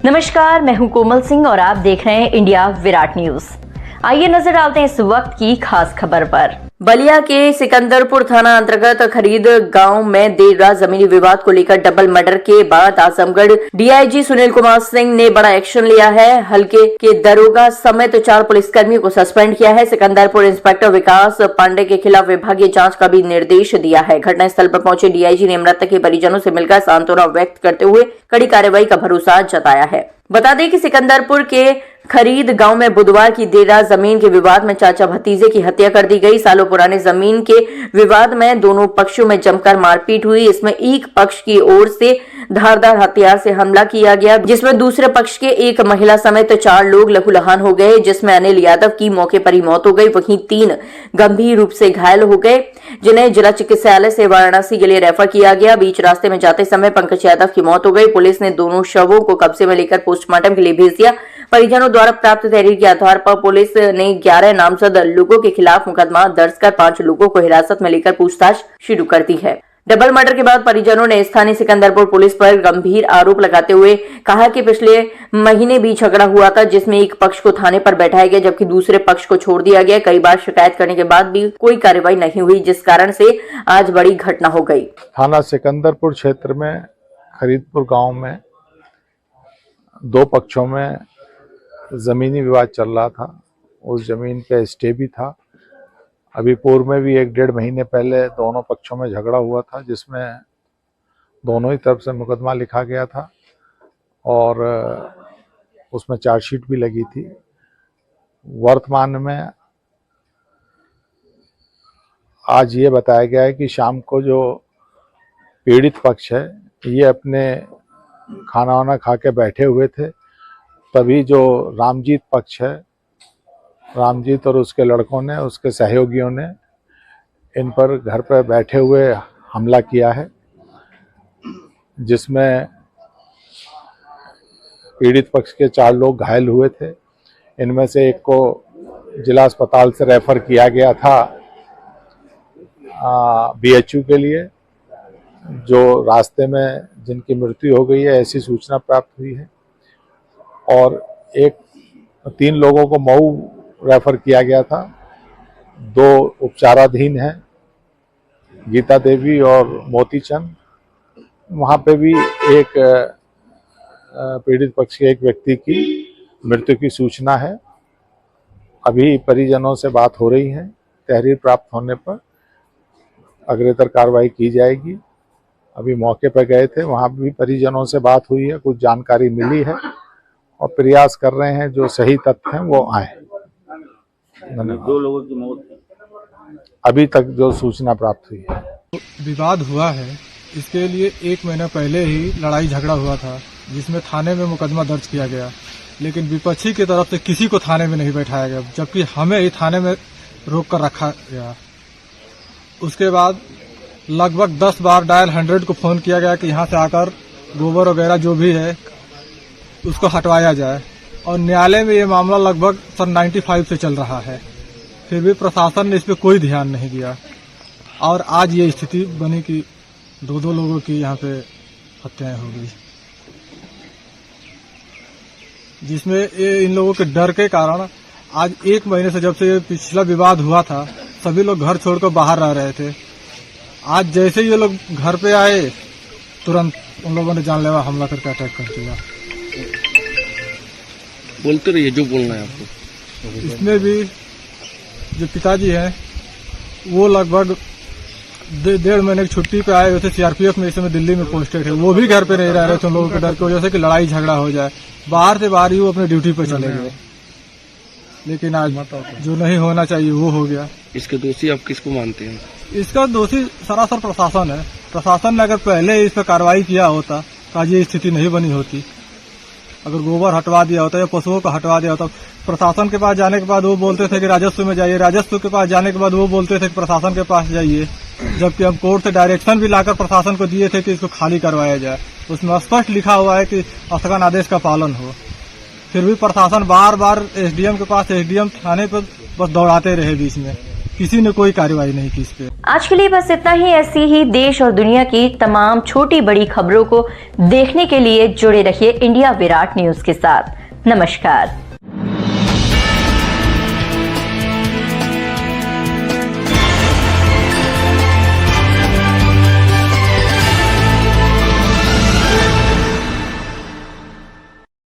नमस्कार, मैं हूं कोमल सिंह और आप देख रहे हैं इंडिया विराट न्यूज। आइए नजर डालते हैं इस वक्त की खास खबर पर। बलिया के सिकंदरपुर थाना अंतर्गत खरीद गांव में देर रात जमीनी विवाद को लेकर डबल मर्डर के बाद आजमगढ़ डीआईजी सुनील कुमार सिंह ने बड़ा एक्शन लिया है। हल्के के दरोगा समेत 4 पुलिसकर्मियों को सस्पेंड किया है। सिकंदरपुर इंस्पेक्टर विकास पांडे के खिलाफ विभागीय जांच का भी निर्देश दिया है। घटनास्थल पर पहुंचे डीआईजी ने मृतक के परिजनों से मिलकर सांत्वना व्यक्त करते हुए कड़ी कार्रवाई का भरोसा जताया है। बता दें कि सिकंदरपुर के खरीद गांव में बुधवार की देर रात जमीन के विवाद में चाचा भतीजे की हत्या कर दी गई। सालों पुराने जमीन के विवाद में दोनों पक्षों में जमकर मारपीट हुई। इसमें एक पक्ष की ओर से धारदार हथियार से हमला किया गया, जिसमें दूसरे पक्ष के एक महिला समेत 4 लोग लहूलुहान हो गए, जिसमें अनिल यादव की मौके पर ही मौत हो गई। वहीं 3 गंभीर रूप से घायल हो गए, जिन्हें जिला चिकित्सालय से वाराणसी के लिए रेफर किया गया। बीच रास्ते में जाते समय पंकज यादव की मौत हो गई। पुलिस ने दोनों शवों को कब्जे में लेकर पोस्टमार्टम के लिए भेज दिया। परिजनों द्वारा प्राप्त तहरीर के आधार पर पुलिस ने 11 नामजद लोगों के खिलाफ मुकदमा दर्ज कर 5 लोगों को हिरासत में लेकर पूछताछ शुरू कर दी है। डबल मर्डर के बाद परिजनों ने स्थानीय सिकंदरपुर पुलिस पर गंभीर आरोप लगाते हुए कहा कि पिछले महीने भी झगड़ा हुआ था, जिसमें एक पक्ष को थाने पर बैठाया गया जबकि दूसरे पक्ष को छोड़ दिया गया। कई बार शिकायत करने के बाद भी कोई कार्रवाई नहीं हुई, जिस कारण से आज बड़ी घटना हो गई। थाना सिकंदरपुर क्षेत्र में खरीदपुर गांव में 2 पक्षों में जमीनी विवाद चल रहा था। उस जमीन पे स्टे भी था। अभी पूर्व में भी 1-1.5 महीने पहले दोनों पक्षों में झगड़ा हुआ था, जिसमें दोनों ही तरफ से मुकदमा लिखा गया था और उसमें चार्जशीट भी लगी थी। वर्तमान में आज ये बताया गया है कि शाम को जो पीड़ित पक्ष है ये अपने खाना वाना खा के बैठे हुए थे, तभी जो रामजीत पक्ष है, रामजीत और उसके लड़कों ने, उसके सहयोगियों ने इन पर घर पर बैठे हुए हमला किया है, जिसमें पीड़ित पक्ष के 4 लोग घायल हुए थे। इनमें से एक को जिला अस्पताल से रेफर किया गया था बीएचयू के लिए, जो रास्ते में जिनकी मृत्यु हो गई है ऐसी सूचना प्राप्त हुई है। और 3 लोगों को मऊ रेफर किया गया था। 2 उपचाराधीन हैं, गीता देवी और मोती चंद। वहाँ पे भी एक पीड़ित पक्ष के एक व्यक्ति की मृत्यु की सूचना है। अभी परिजनों से बात हो रही है। तहरीर प्राप्त होने पर अग्रेतर कार्रवाई की जाएगी। अभी मौके पर गए थे, वहाँ भी परिजनों से बात हुई है, कुछ जानकारी मिली है और प्रयास कर रहे हैं जो सही तथ्य हैं वो आए। 2 लोगों की मौत अभी तक जो सूचना प्राप्त हुई है। विवाद हुआ है, इसके लिए 1 महीना पहले ही लड़ाई झगड़ा हुआ था, जिसमें थाने में मुकदमा दर्ज किया गया, लेकिन विपक्षी की तरफ से किसी को थाने में नहीं बैठाया गया, जबकि हमें ही थाने में रोक कर रखा गया। उसके बाद लगभग 10 बार डायल 100 को फोन किया गया कि यहाँ से आकर गोबर वगैरह जो भी है उसको हटवाया जाए, और न्यायालय में ये मामला लगभग सन 95 से चल रहा है, फिर भी प्रशासन ने इस पर कोई ध्यान नहीं दिया। और आज ये स्थिति बनी कि 2-2 लोगों की यहाँ पे हत्याएं हो गई, जिसमें इन लोगों के डर के कारण आज 1 महीने से, जब से ये पिछला विवाद हुआ था, सभी लोग घर छोड़कर बाहर रह रहे थे। आज जैसे ये लोग घर पे आए, तुरंत उन लोगों ने जानलेवा हमला करके अटैक कर दिया। बोलते रहिए जो बोलना है आपको। इसमें भी जो पिताजी हैं वो लगभग 1.5 महीने की छुट्टी पे आए हुए थे। सीआरपीएफ में इस समय दिल्ली में पोस्टेड है, वो भी घर पे नहीं रह रहे थे उन लोगों के डर की वजह से कि लड़ाई झगड़ा हो जाए। बाहर से बाहर ही वो अपने ड्यूटी पे चले गए, लेकिन आज जो नहीं होना चाहिए वो हो गया। इसके दोषी आप किसको मानते हैं? इसका दोषी सरासर प्रशासन है। प्रशासन ने अगर पहले इस पर कार्रवाई किया होता तो आज ये स्थिति नहीं बनी होती। अगर गोबर हटवा दिया होता या पशुओं को हटवा दिया होता, प्रशासन के पास जाने के बाद वो बोलते थे कि राजस्व में जाइए, राजस्व के पास जाने के बाद वो बोलते थे कि प्रशासन के पास जाइए, जबकि हम कोर्ट से डायरेक्शन भी लाकर प्रशासन को दिए थे कि इसको खाली करवाया जाए। उसमें स्पष्ट लिखा हुआ है कि स्थगन आदेश का पालन हो। फिर भी प्रशासन बार बार एसडीएम के पास, एसडीएम थाने पर बस दौड़ाते रहे बीच में। किसी ने कोई कार्रवाई नहीं की इस पे। आज के लिए बस इतना ही। ऐसी ही देश और दुनिया की तमाम छोटी बड़ी खबरों को देखने के लिए जुड़े रहिए इंडिया विराट न्यूज के साथ। नमस्कार।